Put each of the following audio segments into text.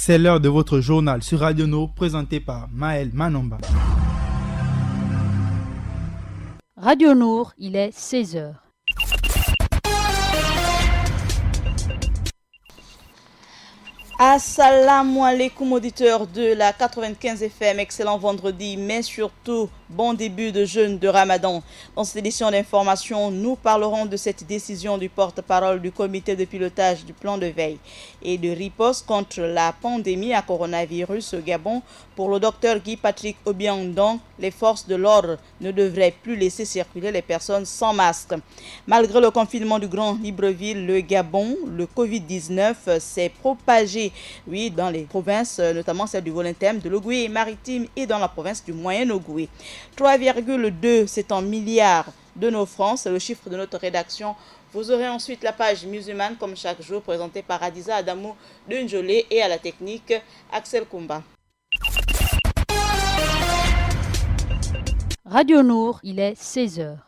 C'est l'heure de votre journal sur Radio Nour présenté par Maël Manomba. Radio Nour, il est 16h. Assalamu alaikum auditeurs de la 95 FM, excellent vendredi, mais surtout bon début de jeûne de Ramadan. Dans cette édition d'information, nous parlerons de cette décision du porte-parole du comité de pilotage du plan de veille et de riposte contre la pandémie à coronavirus au Gabon. Pour le docteur Guy Patrick Obiang-Ndong, les forces de l'ordre ne devraient plus laisser circuler les personnes sans masque. Malgré le confinement du Grand Libreville, le Gabon, le Covid-19 s'est propagé dans les provinces, notamment celle du Volontaire, de l'Ogooué-Maritime et dans la province du Moyen-Ogooué. 3,2, c'est en milliards de nos francs, c'est le chiffre de notre rédaction. Vous aurez ensuite la page musulmane, comme chaque jour, présentée par Adiza Adamou de Njolé et à la technique, Axel Koumba. Radio Nour, il est 16h.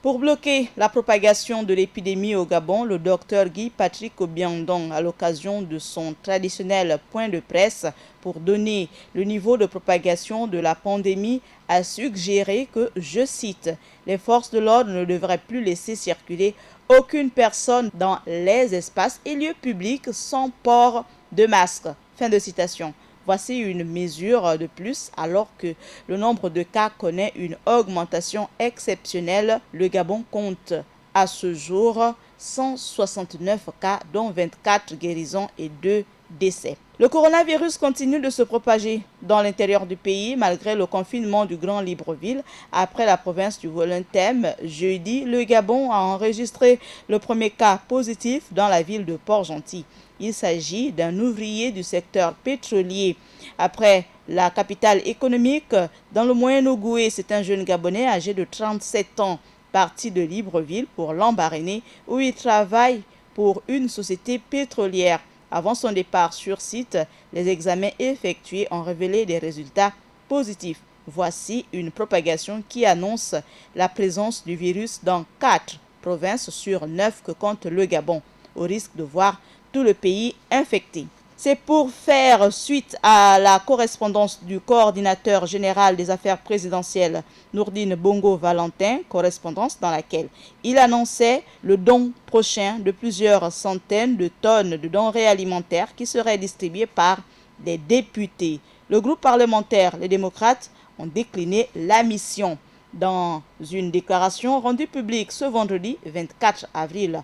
Pour bloquer la propagation de l'épidémie au Gabon, le docteur Guy Patrick Obiang-Ndong, à l'occasion de son traditionnel point de presse pour donner le niveau de propagation de la pandémie, a suggéré que, je cite, « les forces de l'ordre ne devraient plus laisser circuler aucune personne dans les espaces et lieux publics sans port de masque ». Fin de citation. Voici une mesure de plus alors que le nombre de cas connaît une augmentation exceptionnelle. Le Gabon compte à ce jour 169 cas, dont 24 guérisons et 2 décès. Le coronavirus continue de se propager dans l'intérieur du pays malgré le confinement du Grand Libreville. Après la province du Volontaire, jeudi, le Gabon a enregistré le premier cas positif dans la ville de Port-Gentil. Il s'agit d'un ouvrier du secteur pétrolier. Après la capitale économique, dans le Moyen-Ogooué, c'est un jeune Gabonais âgé de 37 ans, parti de Libreville pour l'Embarrané, où il travaille pour une société pétrolière. Avant son départ sur site, les examens effectués ont révélé des résultats positifs. Voici une propagation qui annonce la présence du virus dans 4 provinces sur 9 que compte le Gabon, au risque de voir tout le pays infecté. C'est pour faire suite à la correspondance du coordinateur général des affaires présidentielles, Nourdine Bongo-Valentin, correspondance dans laquelle il annonçait le don prochain de plusieurs centaines de tonnes de denrées alimentaires qui seraient distribuées par des députés. Le groupe parlementaire, les démocrates, ont décliné la mission. Dans une déclaration rendue publique ce vendredi 24 avril,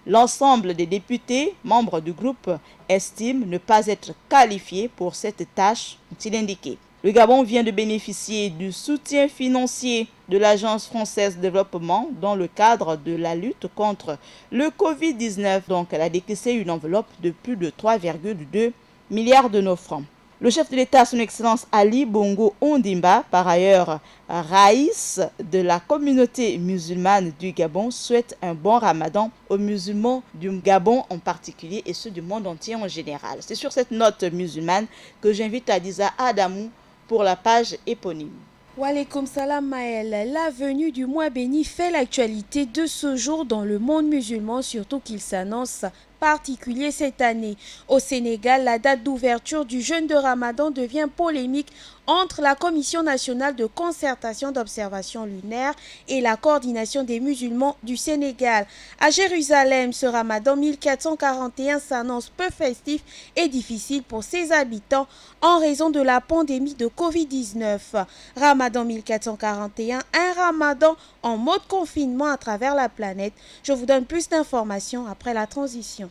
l'ensemble des députés membres du groupe estiment ne pas être qualifiés pour cette tâche, ont-ils indiqué. Le Gabon vient de bénéficier du soutien financier de l'Agence française de développement dans le cadre de la lutte contre le Covid-19. Donc, elle a décaissé une enveloppe de plus de 3,2 milliards de nos francs. Le chef de l'État, son Excellence Ali Bongo Ondimba, par ailleurs raïs de la communauté musulmane du Gabon, souhaite un bon ramadan aux musulmans du Gabon en particulier et ceux du monde entier en général. C'est sur cette note musulmane que j'invite Adiza Adamou pour la page éponyme. Walaikum salam Maël. La venue du mois béni fait l'actualité de ce jour dans le monde musulman, surtout qu'il s'annonce particulier cette année. Au Sénégal, la date d'ouverture du jeûne de Ramadan devient polémique entre la Commission nationale de concertation d'observation lunaire et la coordination des musulmans du Sénégal. À Jérusalem, ce Ramadan 1441 s'annonce peu festif et difficile pour ses habitants en raison de la pandémie de Covid-19. Ramadan 1441, un Ramadan en mode confinement à travers la planète. Je vous donne plus d'informations après la transition.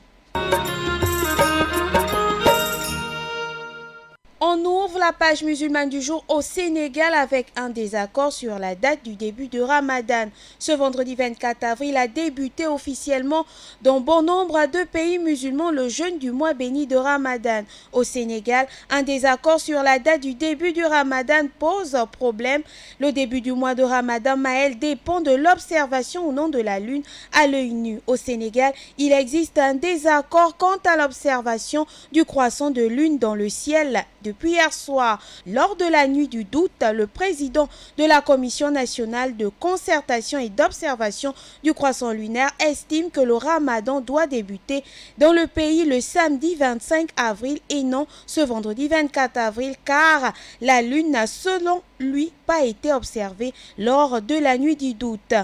On ouvre la page musulmane du jour au Sénégal avec un désaccord sur la date du début de Ramadan. Ce vendredi 24 avril a débuté officiellement dans bon nombre de pays musulmans le jeûne du mois béni de Ramadan. Au Sénégal, un désaccord sur la date du début du Ramadan pose problème. Le début du mois de Ramadan, Maël, dépend de l'observation ou non de la lune à l'œil nu. Au Sénégal, il existe un désaccord quant à l'observation du croissant de lune dans le ciel depuis hier soir. Lors de la nuit du doute, le président de la Commission nationale de concertation et d'observation du croissant lunaire estime que le ramadan doit débuter dans le pays le samedi 25 avril et non ce vendredi 24 avril car la lune n'a selon lui pas été observée lors de la nuit du doute.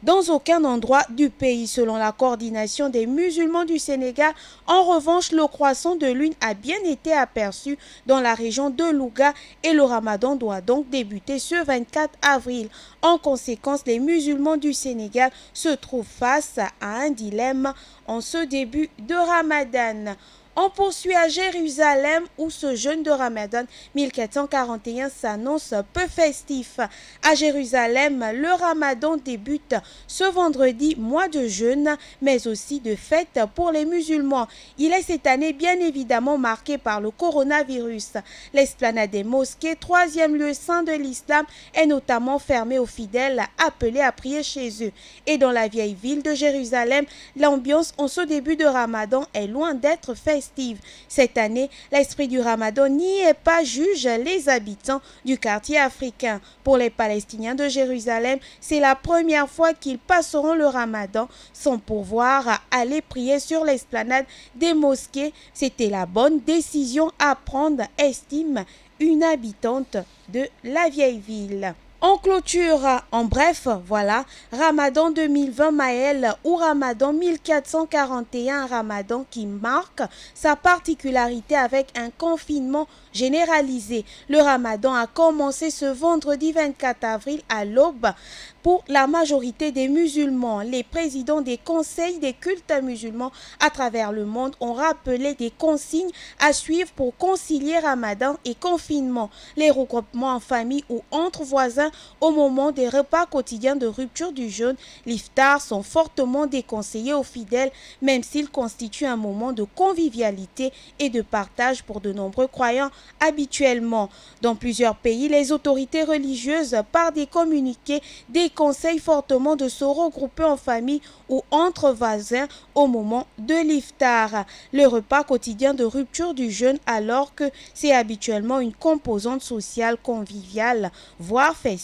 Dans aucun endroit du pays, selon la coordination des musulmans du Sénégal, en revanche, le croissant de lune a bien été aperçu dans la région de Louga et le ramadan doit donc débuter ce 24 avril. En conséquence, les musulmans du Sénégal se trouvent face à un dilemme en ce début de ramadan. On poursuit à Jérusalem où ce jeûne de Ramadan 1441 s'annonce peu festif. À Jérusalem, le Ramadan débute ce vendredi, mois de jeûne, mais aussi de fête pour les musulmans. Il est cette année bien évidemment marqué par le coronavirus. L'esplanade des mosquées, troisième lieu saint de l'islam, est notamment fermée aux fidèles appelés à prier chez eux. Et dans la vieille ville de Jérusalem, l'ambiance en ce début de Ramadan est loin d'être festive. Cette année, l'esprit du Ramadan n'y est pas, juge les habitants du quartier africain. Pour les Palestiniens de Jérusalem, c'est la première fois qu'ils passeront le Ramadan sans pouvoir aller prier sur l'esplanade des mosquées. C'était la bonne décision à prendre, estime une habitante de la vieille ville. En clôture, en bref, voilà, Ramadan 2020 Maël ou Ramadan 1441, Ramadan qui marque sa particularité avec un confinement généralisé. Le Ramadan a commencé ce vendredi 24 avril à l'aube. Pour la majorité des musulmans, les présidents des conseils des cultes musulmans à travers le monde ont rappelé des consignes à suivre pour concilier Ramadan et confinement. Les regroupements en famille ou entre voisins au moment des repas quotidiens de rupture du jeûne, l'iftar, sont fortement déconseillés aux fidèles, même s'ils constituent un moment de convivialité et de partage pour de nombreux croyants habituellement. Dans plusieurs pays, les autorités religieuses, par des communiqués, déconseillent fortement de se regrouper en famille ou entre voisins au moment de l'iftar, le repas quotidien de rupture du jeûne, alors que c'est habituellement une composante sociale conviviale, voire festive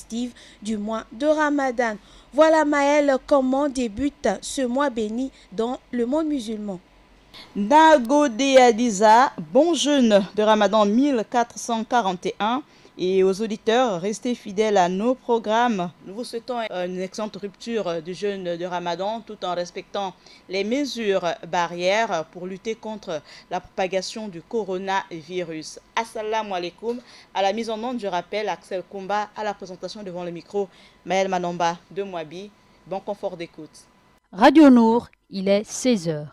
du mois de Ramadan. Voilà Maël, comment débute ce mois béni dans le monde musulman. Nagode Adiza, bon jeûne de Ramadan 1441. Et aux auditeurs, restez fidèles à nos programmes. Nous vous souhaitons une excellente rupture du jeûne de Ramadan tout en respectant les mesures barrières pour lutter contre la propagation du coronavirus. Assalamu alaikum. À la mise en onde, je rappelle Axel Kumba, à la présentation devant le micro, Maël Manamba de Mouabi. Bon confort d'écoute. Radio Nour, il est 16h.